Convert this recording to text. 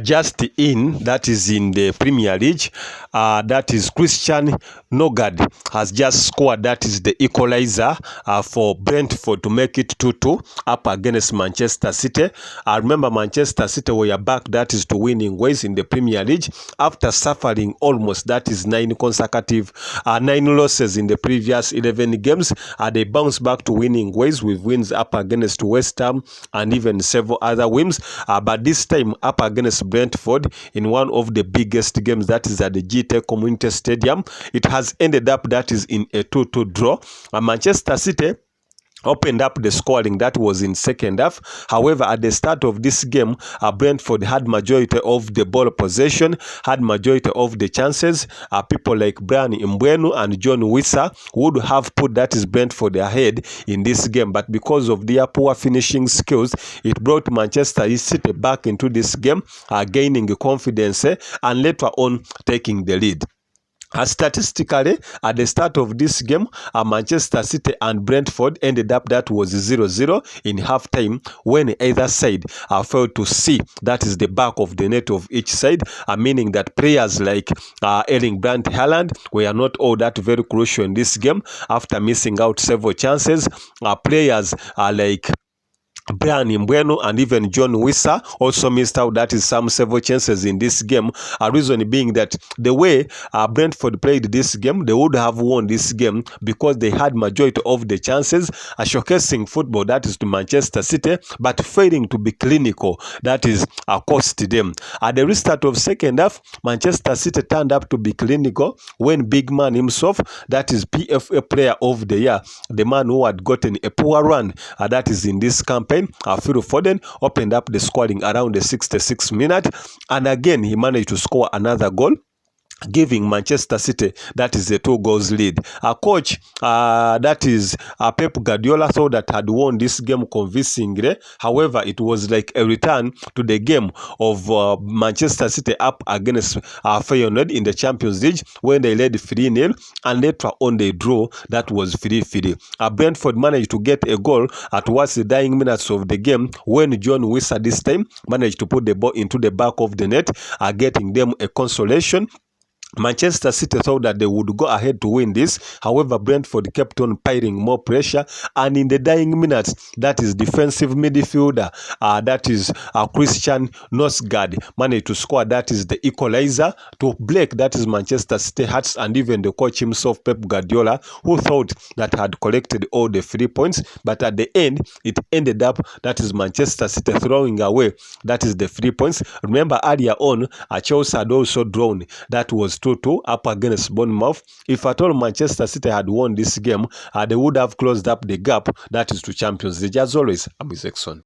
just in, that is in the Premier League, that is Christian Norgard has just scored, that is the equalizer for Brentford to make it 2-2 up against Manchester City. Remember, Manchester City were back, that is to winning ways in the Premier League after suffering almost, that is 9 losses in the previous 11 games. They bounced back to winning ways with wins up against West Ham and even several other wins, but this time up against Brentford in one of the biggest games, that is at the GT Community Stadium. It has ended up, that is in a 2-2 draw. Manchester City opened up the scoring, that was in second half. However, at the start of this game, Brentford had majority of the ball possession, had majority of the chances. People like Brian Mbeumo and John Wissa would have put, that is Brentford, ahead in this game, but because of their poor finishing skills, it brought Manchester City back into this game, gaining confidence and later on taking the lead. Statistically, at the start of this game, Manchester City and Brentford ended up, that was 0-0 in halftime, when either side failed to see, that is the back of the net of each side, meaning that players like Erling Brandt Haaland were not all that very crucial in this game after missing out several chances. Players like Brian Mbeumo and even John Wissa also missed out, that is some several chances in this game. Reason being that the way Brentford played this game, they would have won this game because they had majority of the chances, showcasing football, that is to Manchester City, but failing to be clinical, that is cost them. At the restart of second half, Manchester City turned up to be clinical when big man himself, that is PFA Player of the Year, the man who had gotten a poor run, that is in this campaign, Phil Foden, opened up the scoring around the 66th minute, and again he managed to score another goal, giving Manchester City, that is a 2 goals lead. Coach, that is Pep Guardiola, thought that had won this game convincingly. However, it was like a return to the game of Manchester City up against Feyenoord in the Champions League when they led 3-0 and later on they drew, that was 3-3. Brentford managed to get a goal towards the dying minutes of the game when John Wissa this time managed to put the ball into the back of the net, getting them a consolation. Manchester City thought that they would go ahead to win this. However, Brentford kept on piling more pressure, and in the dying minutes, that is defensive midfielder, that is Christian Norgard, managed to score, that is the equalizer to break, that is Manchester City hearts, and even the coach himself, Pep Guardiola, who thought that had collected all the 3 points, but at the end, it ended up, that is Manchester City throwing away, that is the 3 points. Remember earlier on, Chelsea had also drawn, that was 2-2 up against Bournemouth. If at all Manchester City had won this game, they would have closed up the gap, that is to Champions League. As always, I'm Isaacson.